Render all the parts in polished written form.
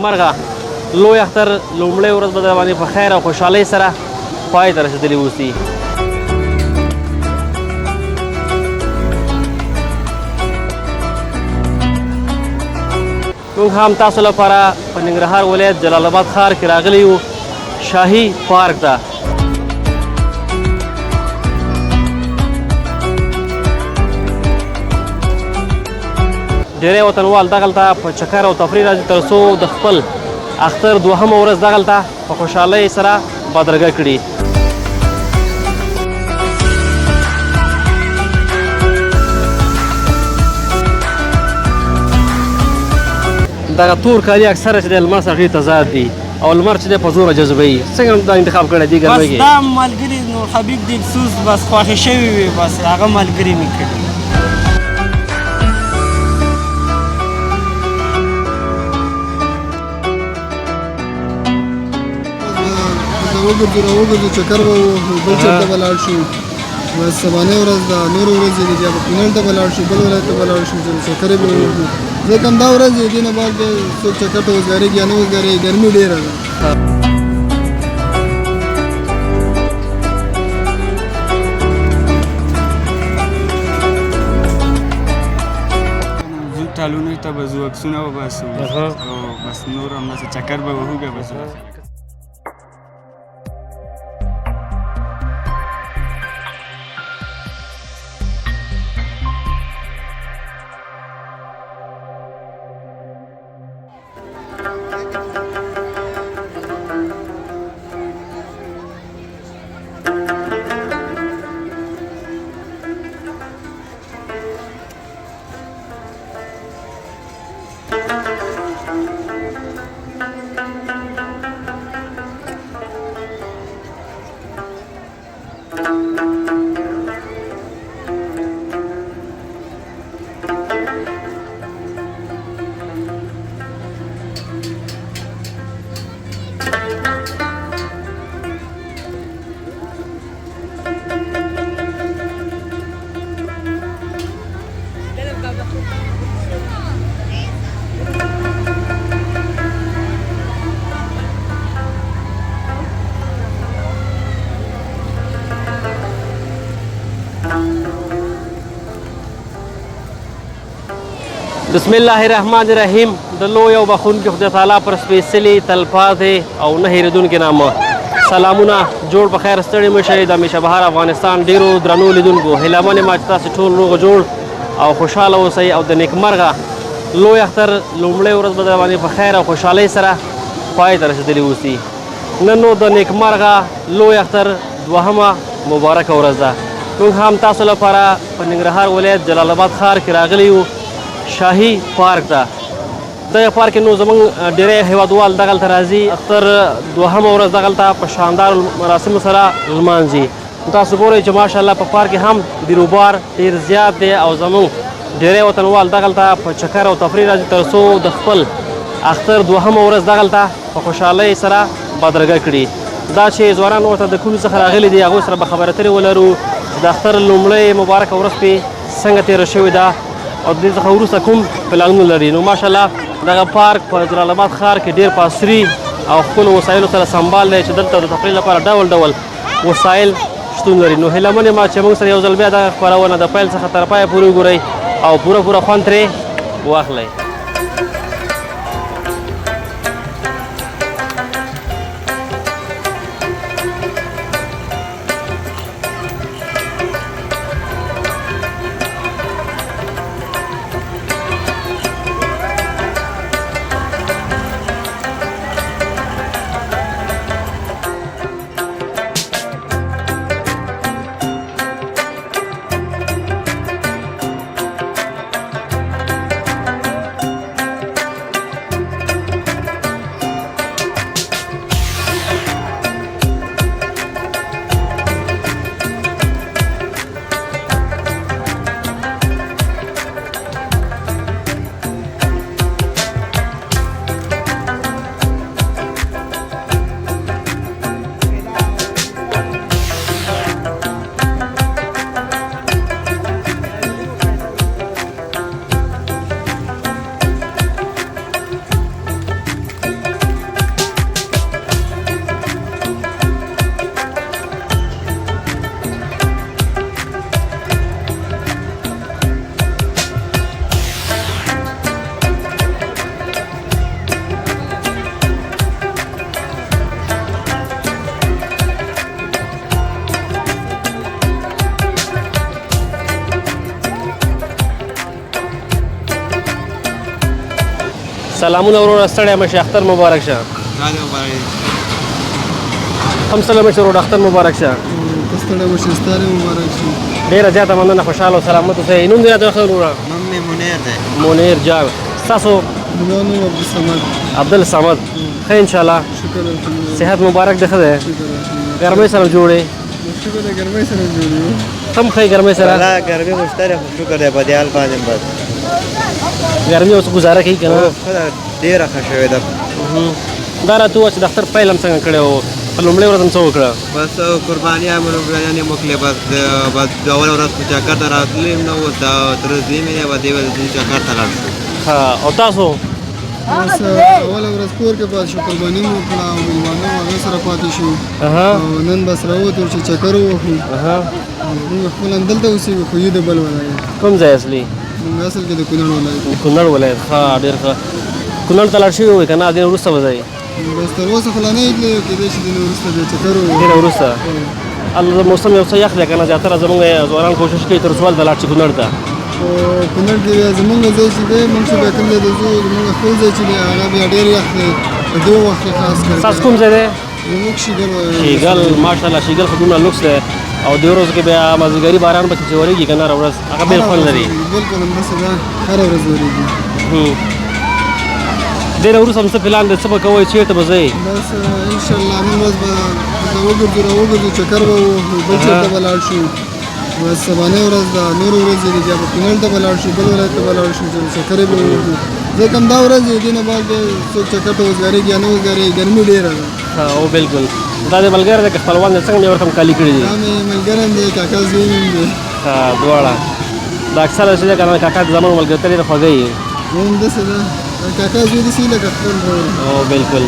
نیکمرغه لوی اختر لومړۍ ورځ به در باندې په خیر او خوشحالۍ سره پای ته رسېدلي اوسي. موږ هم تاسو لپاره په ننګرهار ولایت جلال آباد ښار کې راغلي یو شاهي پارک ته. ډېری وطنوال دغلته په چکر او تفریح راځي تر څو د خپل اختر دوهمه ورځ دغلته په خوشحالۍ سره بدرګه کړي. دغه تور کالي اکثره چې د لمر سره ډېر تضاد دي او لمر چې دی په زوره جذبوي. څنګه دا انتخاب کړی دی ګرمۍ کې؟ بس دا ملګري نور حبیب دلسوز بس خوښې شوي وي، بس هغه ملګري مې کړي. وګرځو چکر به بل چېرته به لاړ شو. بس سبانۍ ورځ ده، نورې ورځې دي بیا به کونړ ته به لاړ شو، بل ولایت ته به لاړ شو، چکرې به وکړو. ځکه همدا ورځ دی، دې نه بعد به څوک چکر ته وزګارېږي یا نه وزګارېږي، ګرمي ډېره ده. ځو ټالونو ته به ځو، عکسونه به باسو او بس نور همداسې چکر به وهو بیا به ځو. بسم الله الرحمن الرحیم. د لوی او بخونکي خدای تعالی پر سپېڅلي تلپاتې او نه هېرېدونکي نامه سلامونه. جوړ په خیر، ستړي مه شئ. د همیشه بهار افغانستان ډېرو درنو لیدونکو هیله من یم چې تاسې ټول روغ جوړ او خوشحاله اوسئ او د نیکمرغه لوی اختر لومړۍ ورځ به در باندې په خیر او خوشحالۍ سره پای ته رسېدلي اوسي. نن نو د نیکمرغه لوی اختر دوهمه مبارکه ورځ ده. موږ هم تاسو لپاره په ننګرهار ولایت جلال آباد ښار کې راغلي یو شاهي پارک ته. دغه پارک کې نو زموږ ډېری هیوادوال دغلته راځي، اختر دوهمه ورځ دغلته په شاندارو مراسمو سره لمانځي. تاسو ګورئ چې ماشاءالله په پارک کې هم بیروبار ډېر زیات دی او زموږ ډېری وطنوال دغلته په چکر او تفریح راځي تر څو د خپل اختر دوهمه ورځ دغلته په خوشحالۍ سره بدرګه کړي. دا چې ځوانان ورته د کومې څخه راغلي دي هغوی سره به خبرې اترې ولرو چې د اختر لومړۍ مبارکه ورځ پې څنګه تېره شوې ده او د دې څخه وروسته کوم پلانونه لري. نو ماشاءالله دغه پارک په جلال آباد ښار کې ډېر په عصري او ښکلو وسایلو سره سمبال دی چې دلته د تفریح لپاره ډول ډول وسایل شتون لري. نو هیله من یم چې موږ سره یو ځل بیا دغه خپرونه د پیل څخه تر پایه پورې وګورئ او پوره خوند ترې واخلئ. سلامونه وروره ستړی مشه اختر مبارک شه راځه مبارک هم سلام مشه وروره اختر مبارک شه تستړی مشه ستاره مبارک شي ډېره زیاته مننه خوشحاله او سلامت اوسئ نوم دې راته وښیه وروره نوم مې منیر دی منیر جان ستاسو زما نوم عبدالصمد عبدالصمد ښه انشاءالله شکر الحمدلله صحت مبارک دی ښه دی شکر الحمدلله ګرمۍ سره جوړې شکر د ګرمۍ سره جوړ یو هم ښه ګرمۍ سره الله ګرمي مشتری خو شکر دی په دې حال باندې بس ګرمي اوس ګزاره کوي که نه خدای ډېره ښه شوې ده دا راته ووایه چې د اختر پیل هم څنګه کړی و په لومړۍ ورځ هم څه وکړه بس قرباني امرګانې موکلې بس د اول ورځ خو چکر ته راتللی یم نه اوس د تر دویمې نه به دې ورځې چکر ته لاړ شو ها او تاسو بس اوله ورځ کور کې پاتې شو قرباني مو وکړه او مېلمانه مو هغې سره پاتې شو اها او نن بس راووتو چې چکر ووهو اها موږ خپل همدلته اوسېږو خو یو د بل ولایت کوم ځای اصلي موږ اصل کې د کونړ ولایت یو. کونړ ولایت ښه ډېر ښه کونړ ته لاړ شوي وئ که نه دې نه وروسته به ځئ بس تر اوسه خو لا نه یې تللی کېدای شي دې نه وروسته بیا چکر ووهو دې نه وروسته هلته موسم یو څه یخ دی که نه زیاتره زموږ ځوانان کوشش کوي تر څو هلته لاړ شي کونړ ته خو کونړ کې بیا زمونږ ځای چې دی موږ چې بیا کوم ځای ته ځو زمونږ خپل ځای چې دی هغه بیا ډېر یخ دی په دې وخت کې خاص کر ستاسو کوم ځای دی زموږ شیګل وایي شیګل ماشاءالله شیګل خو دومره لوکس دی او دې ورځو کې بیا مازدیګري باران پکې چې ورېږي که نه هره ورځ هغه بېل خوند لري بالکل همداسې ده هره ورځ ورېږي دې نه وروسته هم څه پلان دی څه به کوئ چېرته به ځئ بس انشاءالله نن ورځ به وګرځو راوګرځو چکر به ووهو بل چېرته به لاړ شو بس سبانۍ ورځ ده نورې ورځې دي بیا به کونړ ته به لاړ شو بل ولایت ته به لاړ شو چې چکرې به ووهو ځکه همدا ورځ دی دې نه بعد بیا څوک چکر ته وزګارېږي یا نه وزګارېږي ګرمي ډېره ده او بالکل دا دې ملګری دی که خپلوان دی څنګه مې ورته کالي کړي دي دا مې ملګری هم دی کاکا زوی مې هم دی دواړه دا اکثره چې دی که نه کاکا د زمانو ملګرتیا ډېره خوږه وي همداسې ده کاکا زوی داسې لکه خپل ورور او بالکل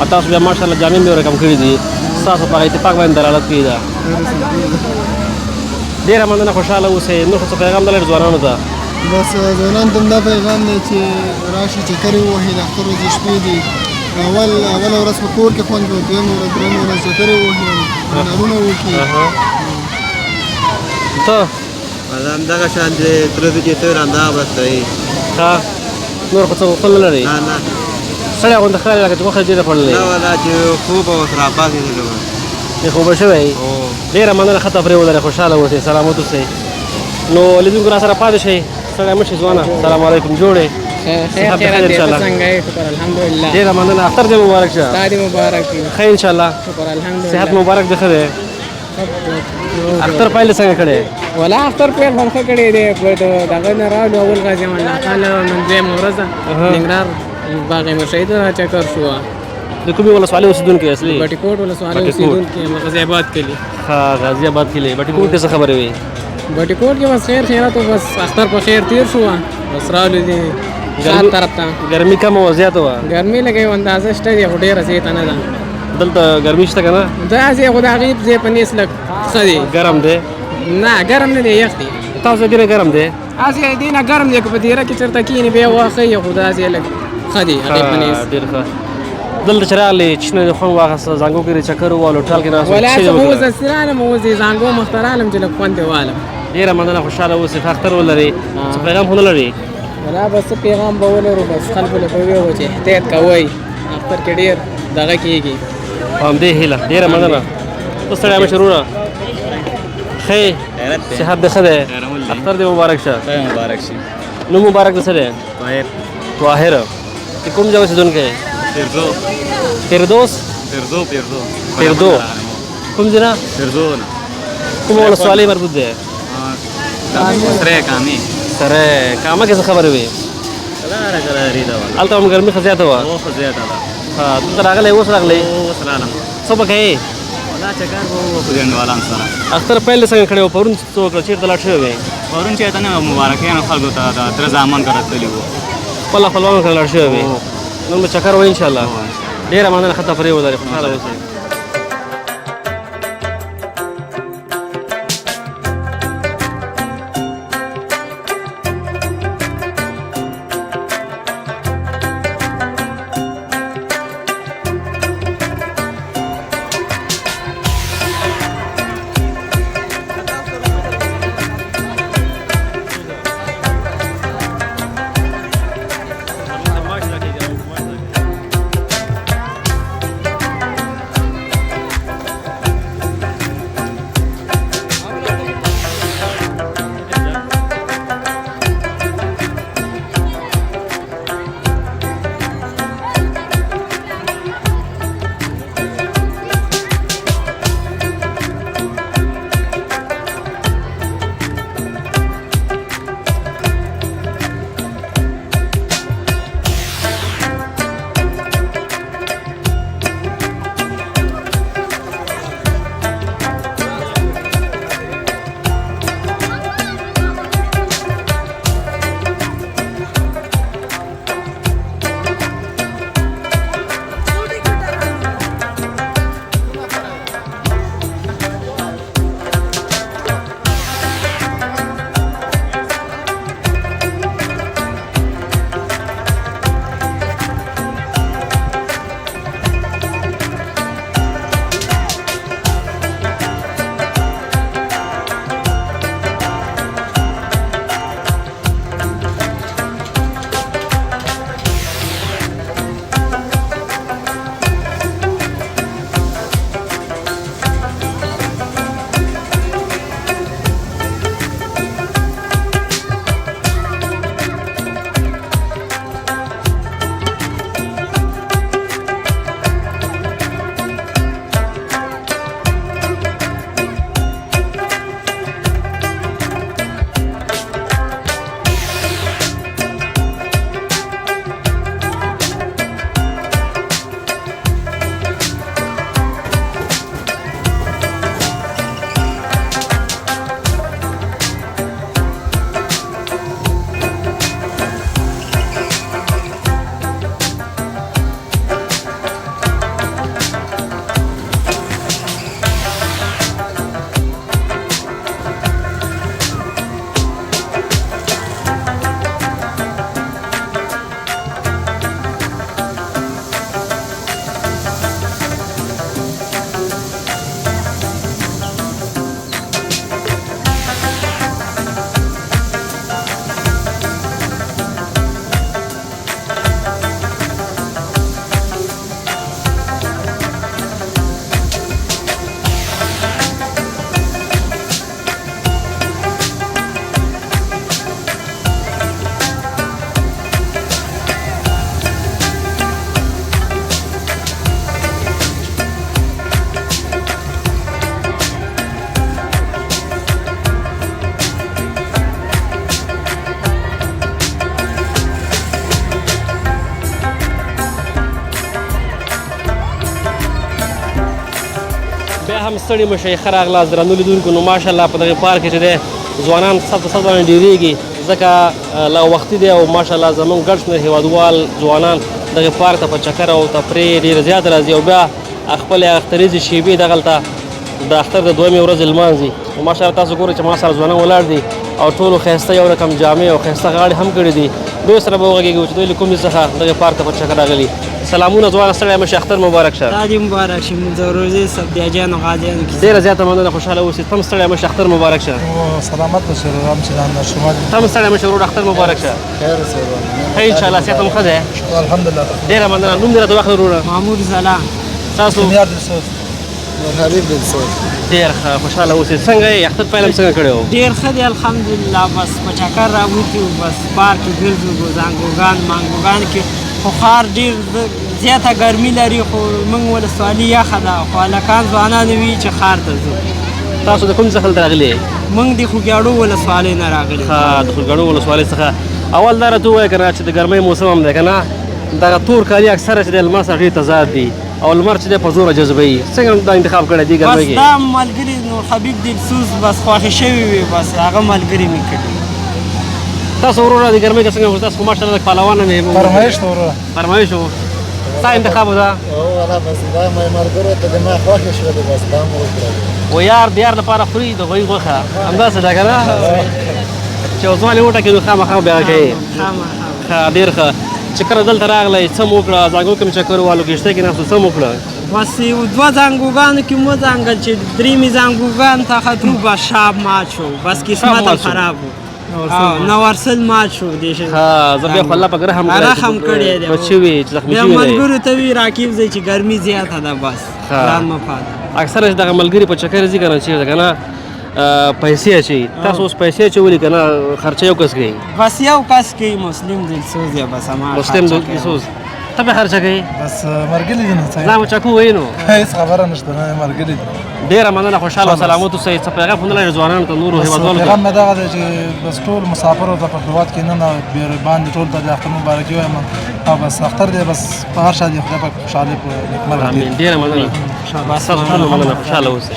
او تاسو بیا ماشاءالله جامې مې ورکم کړي دي ستاسو په هغه اتفاق باندې دلالت کوي دا ډېره مننه خوشحاله اوسئ نور خو څه پیغام نه لري ځوانانو ته بس ځوانانو ته هم دا پیغام دی چې راشي چکرې ووهي د اختر ورځې شپې دي اوله ورځ په کور کې خوند کوي دویمه ورځ درېیمه ورځ چکرې ووهي هنرونه وکړي ته همدغه شان دی تر دې چې تېر همدغه بس دی ښه نور خو څه غوښتل نه لري نه نه سړی غوندې ښکاري لکه چې غوښه ډېره خوړلې نه ولا چې خوب او سره پاتېدلو چې خوبه شوی ډېره مننه ښه تفریح ولرئ خوشحاله اوسئ سلامت اوسئ نو لیدونکو را سره پاتې شئ ستړی مه شئ ځوانه سلام علیکم جوړې خیر خیرات دی څنګه یې شکر الحمدلله ډېره مننه اختر دې مبارک شه تا دې مبارک وي ښه انشاءالله شکر الحمدلله صحت مبارک دی ښه دی اختر پیل څنګه کړی ولا اختر پیل هم ښه کړی دی په دغه نه راغلو اول غازي امان الله خان نن دویمه ورځ ده ننګرهار باغ امیر شهید را چکر شو د کومې ولسوالۍ اوسېدونکی اصلي بټي کوټ ولسوالۍ اوسېدونکي یم غازي آباد کلي ښه غازي آباد کلي بټي کوټ کې څه خبرې وي بټي کوټ کې بس خیر خیرات بس اختر په خیر تیر شو بس راغلو دي شات طرف ته ګرمي کمه وه زیاته وه ګرمي لګي اندازه شته دی خو ډېره زیاته نه ده دلته ګرمي شته که نه دا ځای خو د هغې ځای په نیس لږ ښه دی ګرم دی نه ګرم نه دی یخ دی تاسو ډېره ګرم دی هسې دې نه ګرم دی که په دیره کې چېرته کښېني بیا واښئ خو دا ځای لږ ښه دی هغې په نیس ډېر ښه دلته چې راغلې چشنه دې خوند واخیسته زانګو کې دې چکر ووهلو ټال کې ناست ولا څه اوس داسې رالم اوس دې زانګو مخته رالم چې لږ خوند یې والم ډېره مننه خوشحاله اوسئ ښه اختر ولرئ څه پیغام خو نه لري ولا بس څه پیغام به ولرو بس خلکو له به ویو چې احتیاط کوئ اختر کې ډېر دغه کېږي په همدې هیله ډېره مننه ته ستړی مه شې وروره ښه صحت دې ښه دی اختر دې مبارک شه مبارک شي نوم مبارک دې څه دی طاهر طاهر ته کوم ځای اوسېدونکی پیرزو فردوس پیردو کوم ځای نه پیرزو کومه ولسوالۍ مربوط دی سره کامي سره کامه کې څه خبرې وي کله کله ریدا هلته هم ګرمي ښه زیاته وه او خو زیاته ده ها دلته راغلی اوس راغلی اوس رالم څه به کوې دا چکر به وکړو ګنډوالان سره اختر پیل دې څنګه کړی و پرون څه وکړه چېرته لاړ شوی وې پرون چې ته نه مبارکیان خلکو ته د تر زامن کړه تللی وو خپل خپلوانو سره لاړ شوی وې نن به چکر وایي انشاءالله ډېره مننه ښه تفریح ولرئ خوشحاله اوسئ هم ستړي مشئ ښه راغلاست درنو لیدونکو. نو ماشاءالله په دغه پارک کې چې دی ځوانان سخته سخته ډېرېږي ځکه لا وختي دی او ماشاءالله زموږ ګډ شمېر هېوادوال ځوانان دغه پارک ته په چکر او تفریح ډېر زیات راځي او بیا خپلې اختریزې شیبې دغلته د اختر د دویمې ورځې لمانځي. او ماشاءالله تاسو ګورئ چې ما سره ځوانان ولاړ دي او ټولو ښایسته یو رقم جامې او ښایسته غاړې هم کړي دي. دوی سره به وغږېږو چې دوی له کومې څخه دغه پارک ته په چکر راغلي. سلامونه ځوانه ستړی مه شئ، اختر مبارک شه. تا دې مبارک شي. مونځ او روژې سبزیجانو غازیانو کې ډېره زیاته مننه، خوشحاله اوسئ. ته هم ستړی مه شئ، اختر مبارک شه. سلامت بشه همچنان شما ته هم ستړی مه شئ ورور، اختر مبارک شه. خیر سره ښه انشاءالله صحت هم ښه دی. الحمدلله. ډېره مننه. نوم دې راته واخله وروره. مامور زلا تاسو یاد رسول حبیب بن سعود. ډېر ښه خوشحاله اوسئ. څنګه یې اختر پیل هم څنګه کړی و؟ ډېر ښه دی الحمدلله. بس په چکر راوتي وو، بس پارک کې ګرځو، زانګوګان مانګوګان کې خو ښار ډېر زیاته ګرمي لري خو موږ ولسوالي یخه ده خو هلکان ځوانان وي چې ښار ته ځو. تاسو د کوم ځای څخه راغلي؟ موږ د خوږیاړو ولسوالۍ نه راغلي. ښه د خوږیاڼو ولسوالۍ څخه. اول دا راته ووایه که نه چې د ګرمۍ موسم هم دی که نه دغه تور کالي اکثره چې دی لمر سره ډېر تضاد دي او لمر چې دی په زوره جذبوي. څنګه دا انتخاب کړی دې ګرمۍ بس کې؟ دا ملګري نور حبیب دلسوز بس خوښې شوي وي، بس هغه ملګري مې کړي. تاسو وروره د ګرمۍ کې څنګه وو؟ تاسو خو ماشاءالله پهلوان هم یې. فرمایش ته وروره. فرمایش وو. ستا انتخاب و دا؟ والله بس دا مې ملګرو ته د ما خوښه شوه بس دا مو وکړه. و یار د یار لپاره خوري د غوی غوښه همداسې ده که نه چې عثمان یې وټکي نو خامخا بیا کوي. ښه ډېر ښه. چې کله دلته راغلی څه مو وکړه؟ زانګو کې مې چکر ووالو کښتۍ کې ناستو څه مو وکړه؟ بس یو دوه زانګوګانو کې مو ځانګل چې درېیمې زانګوګان ته ختو بس شاب مات شو، بس قسمت هم خراب و. نوارسل مات شو دې شي. ها زه بیا خو الله پاک رحم کړی رحم کړی دی. بچي وي چې زخمي بیا شوي دی. ملګرو ته وي راکیب ځای چې ګرمي زیاته ده بس ځان مه پاده. اکثره چې دغه ملګري په چکر ځي که نه چېرته که نه پیسې اچوي. تاسو اوس پیسې اچولي که نه خرچه یو کس کوي؟ بس یو کس کوي مسلم دلسوز یا بس هما مسلم دلسوز. ته به خرچه کوي؟ بس مرګلي دي نو څه. لا مو چکو وایي نو هیڅ خبره نشته نه مرګلي دي. ډېره مننه، خوشحاله او سلامت اوسئ. څه پیغام هم نه لرئ ځوانانو ته نورو هېوادوالو ته؟ پیغام مې دغه دی چې بس ټول مسافرو ته په هېواد کې نن باندې ټول ته د اختر مبارکي وایم او بس اختر دی بس په هر شا دي خدای پاک خوشحالي په نیکمرغه امین. ډېره مننه. ستاسو ټولو مننه، خوشحاله اوسئ.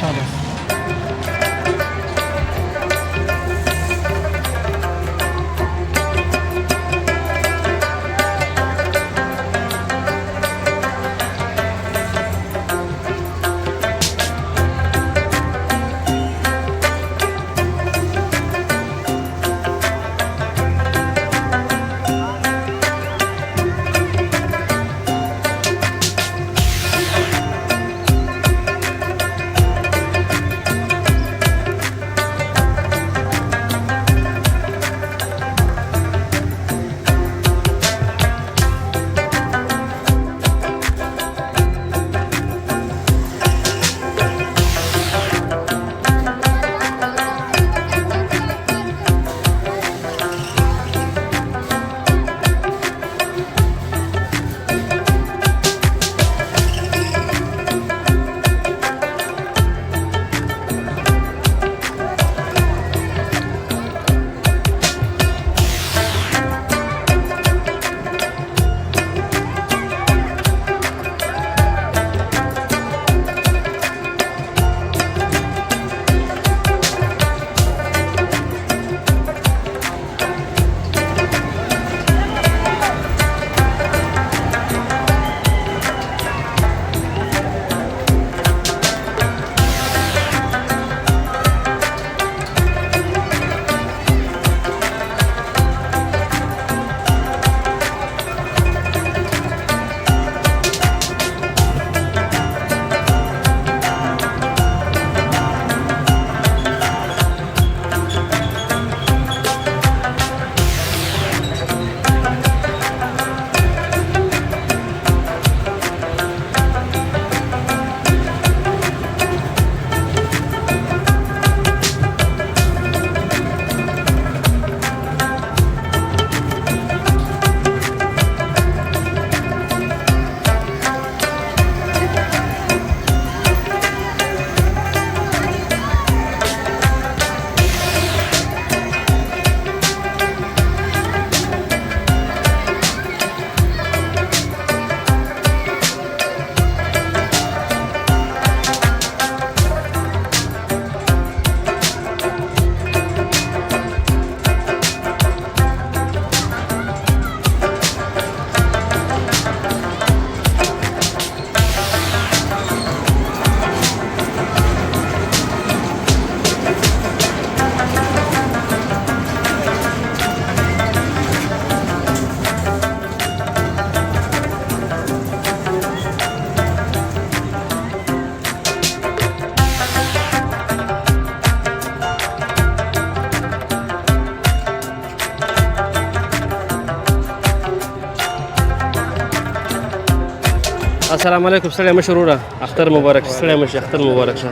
السلام علیکم ستړی مشه وروره اختر مبارک ستړی مشه اختر مبارک شه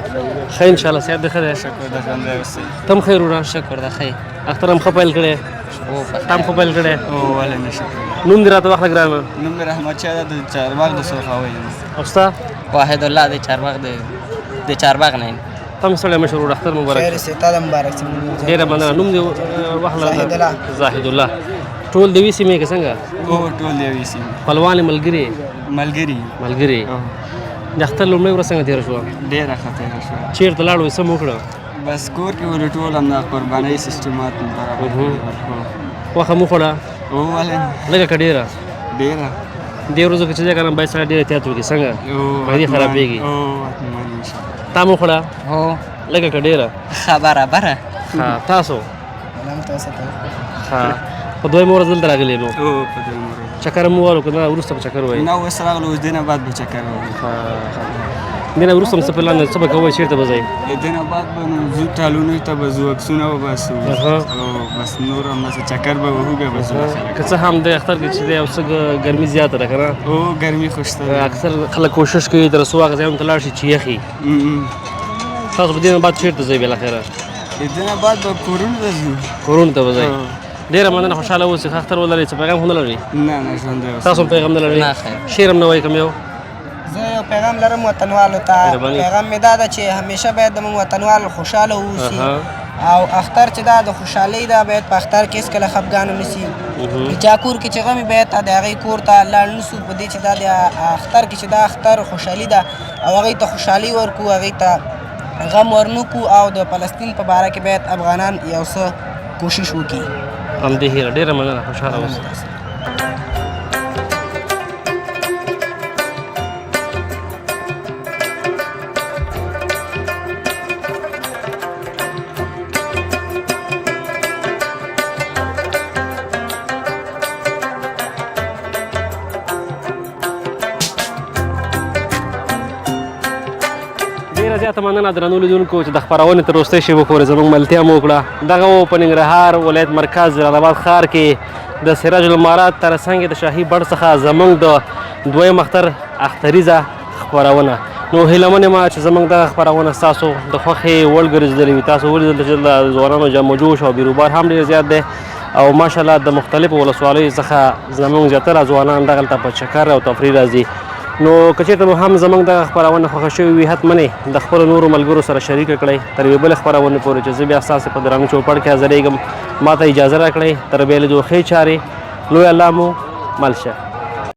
ښه انشاءالله صحت دې ښه دی ته هم ښه یې وروره شکر ده ښه اختر هم ښه پیل کړی تا هم ښه پیل کړی ولې نه شکر نوم دې راته واخله ګرانه نوم مې رحمت شاه ده د چارباغ د سرخاوي او ستا واحد الله د چارباغ د چارباغ نه ته هم ستړی مشه وروره اختر مبارک خیر سي تا مبارک سي ډېره مننه نوم دې واخله زاهد الله ټول د وي سیمې کې څنګه او ټول دی ویسي خپلوان ملګري ملګری د اختر لومړۍ ورځ څنګه تېره شوه ډېره ښه تېره شوه چېرته لاړو څه مو وکړه بس کور کې ولې ټول همدا قربانۍ سیسټمات برابر غوښه مو خوړه او ولې لږه که ډېره ډېره دې ورځو کې چې دی که نه باید سړی ډېر احتیاط وکړي څنګه معدې خرابېږي تا مو خوړه هو لږه که ډېره ښه برابره ښه تاسو ښه په دویمه ورځ دلته راغلي نو او په دې مورو چکر مو والو که نه وروسته به چکر وایي نو اوس راغلو اوس دې نه بعد به چکر وهو دې نه وروسته هم څه پلان دی څه به کوئ چېرته به ځئ دې نه بعد به نو ځو ټالونو ته به ځو عکسونه وباسو او بس نور همداسې چکر به وهو بیا به ځو که څه هم د اختر کې چې دی یو څه ګرمي زیاته ده که نه او ګرمي خو شته اکثر خلک کوشش کوي تر څو هغه ځایونو ته لاړ شي چې یخي تاسو به دې نه بعد چېرته ځئ بالاخره دې نه بعد به کورونو ته ځو کورونو ته به ځئ ډېره مننه خوشحاله اوسئ ښه اختر ولرئ څه پیغام خو نه لرئ نه ژوندی اوسه تاسو هم پیغام نه لرئ نه خیر شعر هم نه وایي کوم یو زه یو پیغام لرم وطنوالو ته پیغام مې دا ده چې همیشه باید زموږ وطنوال خوشحاله واوسي او اختر چې دا د خوشحالۍ ده باید په اختر کې هېڅکله خفګان ونه سي چا کور کې چې غم وي باید د هغې کور ته لاړ نه سو په دې چې دا د اختر کې چې دا اختر خوشحالي ده او هغې ته خوشحالي ورکړو هغې ته غم ورنه کړو او د فلسطین په باره کې باید افغانان یو څه کوشش وکړي همدې هیله ډېره مننه خوشحاله اوسئ ډېره زیاته مننه درنو لیدونکو چې د خپرونې تر وروستۍ شېبو پورې زموږ ملتیا مو وکړه دغه و په ننګرهار ولایت مرکز جلال آباد ښار کې د سراج الامارات تر څنګ د شاهي بڼ څخه زموږ د دویم اختر اختریزه خپرونه نو هیله من یم چې زموږ دغه خپرونه ستاسو د خوښې وړ ګرځېدلې وي تاسو ولیدل چې د ځوانانو جمع جوش او بیروبار هم ډېر زیات دی او ماشاءالله د مختلفو ولسوالیو څخه زموږ زیاتره ځوانان دغلته په چکر او تفریح راځي نو که چېرته مو هم زموږ دغه خپرونه خوښه شوې وي حتماً د خپلو نورو ملګرو سره شریکه کړئ تر یوې بلې خپرونې پورې چې زه بیا ستاسې په درانه چوپړ کې حاضرېږم ما ته اجازه راکړئ تر بیا لیدو ښې چارې لوی الله مو مل شه